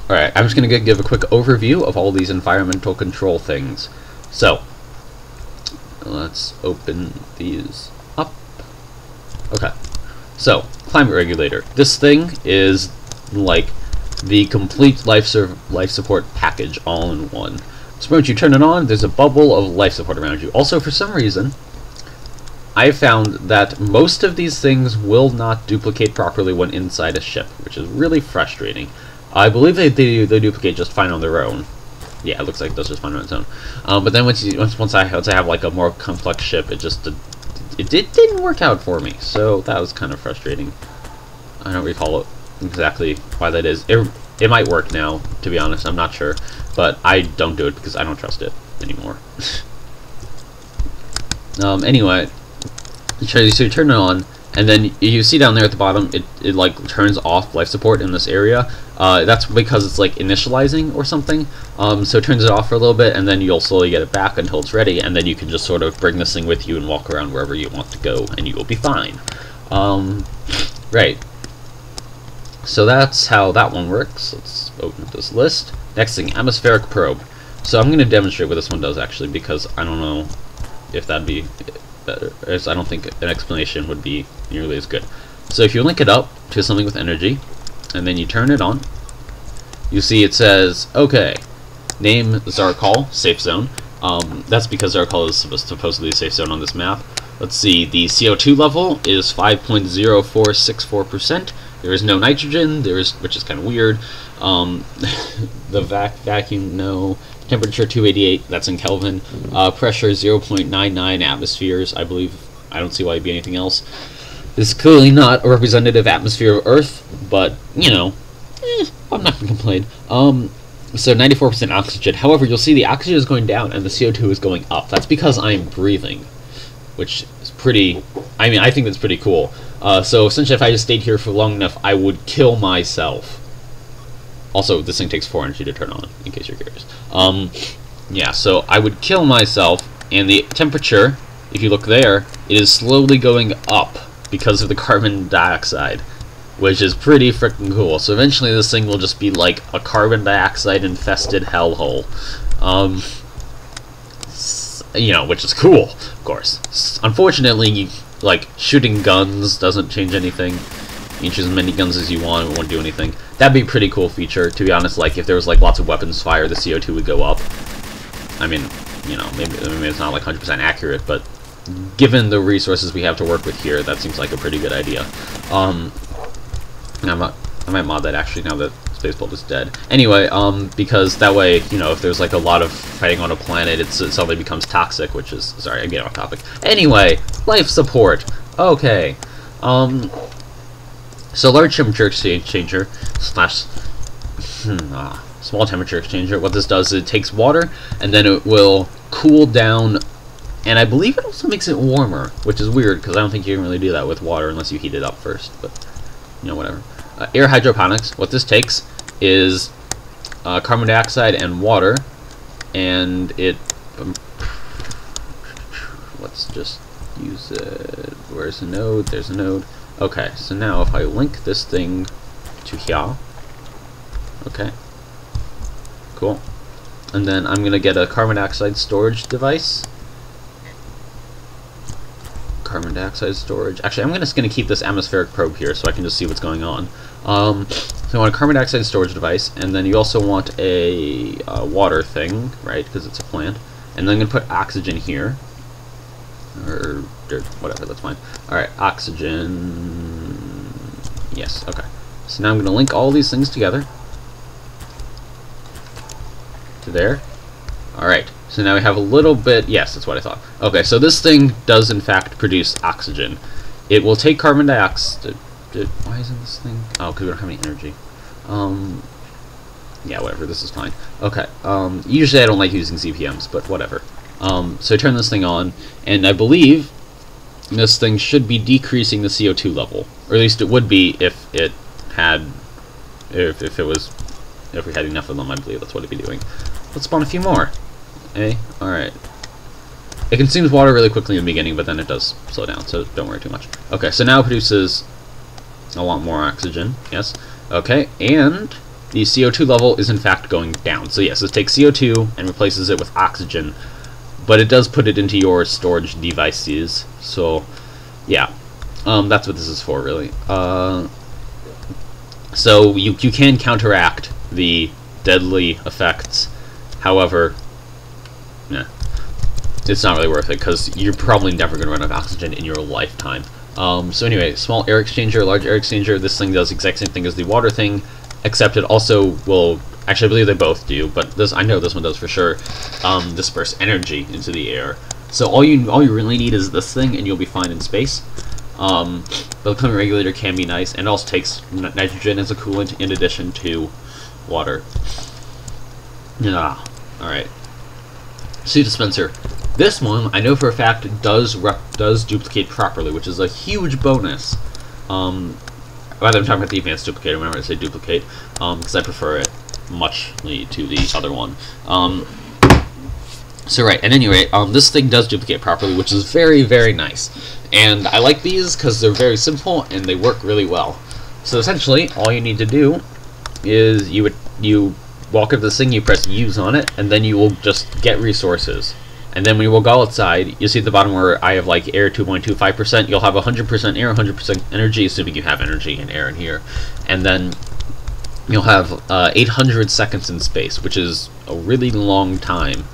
Alright, I'm just going to give a quick overview of all these environmental control things. So, let's open these up. Okay, so, climate regulator. This thing is like the complete life support package all in one. So once you turn it on, there's a bubble of life support around you. Also, for some reason, I found that most of these things will not duplicate properly when inside a ship, which is really frustrating. I believe they duplicate just fine on their own. Yeah, it looks like it does just fine on its own. But then once I have like a more complex ship, it didn't work out for me. So that was kind of frustrating. I don't recall exactly why that is. It might work now, to be honest. I'm not sure, but I don't do it because I don't trust it anymore. Anyway, so you turn it on, and then you see down there at the bottom, it like turns off life support in this area. That's because it's like initializing or something. So it turns it off for a little bit, and then you'll slowly get it back until it's ready, and then you can just sort of bring this thing with you and walk around wherever you want to go, and you will be fine. Right. So that's how that one works. Let's open up this list. Next thing, atmospheric probe. So I'm going to demonstrate what this one does actually, because I don't know if that'd be better. I don't think an explanation would be nearly as good. So if you link it up to something with energy, and then you turn it on, you see it says, okay, name Zarkal, safe zone. That's because Zarkal is supposedly a safe zone on this map. Let's see, the CO2 level is 5.0464%. There is no nitrogen, which is kind of weird. The vacuum, no. Temperature 288, that's in Kelvin. Pressure 0.99 atmospheres, I believe. I don't see why it'd be anything else. This is clearly not a representative atmosphere of Earth, but, you know, I'm not going to complain. So 94% oxygen. However, you'll see the oxygen is going down and the CO2 is going up. That's because I'm breathing, which is pretty, I mean, I think that's pretty cool. So essentially, if I just stayed here for long enough, I would kill myself. Also, this thing takes 4 energy to turn on, in case you're curious. Yeah, so I would kill myself, and the temperature, if you look there, it is slowly going up because of the carbon dioxide, which is pretty freaking cool. So eventually this thing will just be like a carbon dioxide infested hellhole. You know, which is cool, of course. Unfortunately, like, shooting guns doesn't change anything. You can choose as many guns as you want, it won't do anything. That'd be a pretty cool feature, to be honest. Like, if there was like lots of weapons fire, the CO2 would go up. I mean, you know, maybe it's not like 100% accurate, but given the resources we have to work with here, that seems like a pretty good idea. I might mod that actually now that Spacebuild is dead. Anyway, because that way, you know, if there's like a lot of fighting on a planet, it suddenly becomes toxic, which is, sorry, I'm getting off topic. Anyway, life support. Okay. So large temperature exchanger slash small temperature exchanger. What this does is it takes water and then it will cool down, and I believe it also makes it warmer, which is weird because I don't think you can really do that with water unless you heat it up first. But you know, whatever. Air hydroponics. What this takes is carbon dioxide and water, and it. Let's just use it. Where's the node? There's a node. Okay, so now if I link this thing to here, okay, cool, and then I'm gonna get a carbon dioxide storage device. Carbon dioxide storage. Actually, I'm just gonna keep this atmospheric probe here so I can just see what's going on. So you want a carbon dioxide storage device, and then you also want a water thing, right? Because it's a plant. And then I'm gonna put oxygen here. Or whatever, that's fine. Alright, oxygen. Yes, okay. So now I'm going to link all these things together. To there. Alright, so now we have a little bit. Yes, that's what I thought. Okay, so this thing does in fact produce oxygen. It will take carbon dioxide. Why isn't this thing? Oh, because we don't have any energy. Yeah, whatever, this is fine. Okay, usually I don't like using CPMs, but whatever. So I turn this thing on, and I believe this thing should be decreasing the CO2 level, or at least it would be if it had, if we had enough of them. I believe that's what it'd be doing. Let's spawn a few more. Hey, all right. It consumes water really quickly in the beginning, but then it does slow down, so don't worry too much. Okay, so now it produces a lot more oxygen. Yes. Okay, and the CO2 level is in fact going down. So yes, it takes CO2 and replaces it with oxygen, but it does put it into your storage devices. So yeah, that's what this is for, really. So you can counteract the deadly effects. However, yeah, it's not really worth it because you're probably never going to run out of oxygen in your lifetime. So anyway, small air exchanger, large air exchanger. This thing does the exact same thing as the water thing, except it also will. Actually, I believe they both do, but this, I know this one does for sure. Disperse energy into the air. So all you really need is this thing, and you'll be fine in space. The cooling regulator can be nice, and it also takes nitrogen as a coolant in addition to water. Alright. Suit dispenser. This one, I know for a fact, does duplicate properly, which is a huge bonus. Rather, I'm talking about the advanced duplicator whenever I say duplicate, because I prefer it muchly to the other one. So right, at any rate, this thing does duplicate properly, which is very, very nice. And I like these because they're very simple and they work really well. So essentially, all you need to do is you walk up this thing, you press use on it, and then you will just get resources. And then when you will go outside, you see at the bottom where I have like air 2.25%, you'll have 100% air, 100% energy, assuming you have energy and air in here. And then you'll have 800 seconds in space, which is a really long time.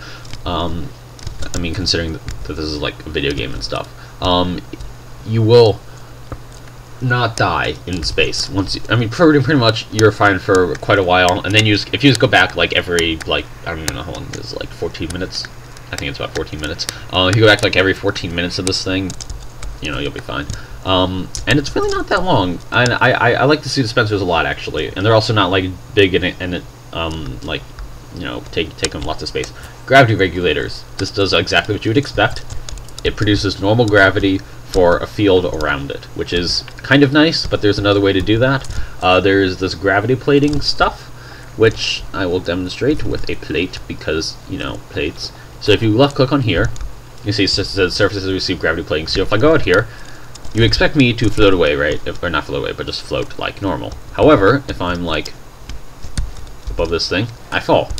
I mean, considering that this is like a video game and stuff. You will not die in space once I mean, pretty much you're fine for quite a while, and then if you just go back like every, like, I don't even know how long it is, like 14 minutes. I think it's about 14 minutes. If you go back like every 14 minutes of this thing, you know, you'll be fine. And it's really not that long. And I like the suit dispensers a lot, actually, and they're also not like big and like, you know, taking lots of space. Gravity regulators. This does exactly what you would expect. It produces normal gravity for a field around it, which is kind of nice, but there's another way to do that. There's this gravity plating stuff, which I will demonstrate with a plate because, you know, plates. So if you left click on here, you see it says surfaces receive gravity plating. So if I go out here, you expect me to float away, right? Or not float away, but just float like normal. However, if I'm like above this thing, I fall.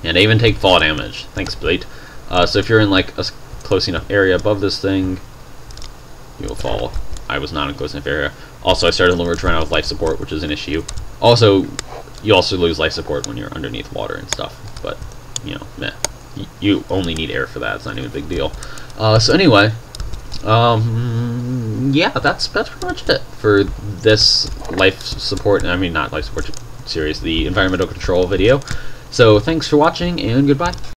And I even take fall damage. Thanks, plate. So if you're in like a close enough area above this thing, you'll fall. I was not in close enough area. Also, I started to run out of life support, which is an issue. Also, you also lose life support when you're underneath water and stuff. But, you know, meh. You only need air for that. It's not even a big deal. So anyway, yeah, that's pretty much it for this life support. I mean, not life support series, the environmental control video. So thanks for watching, and goodbye.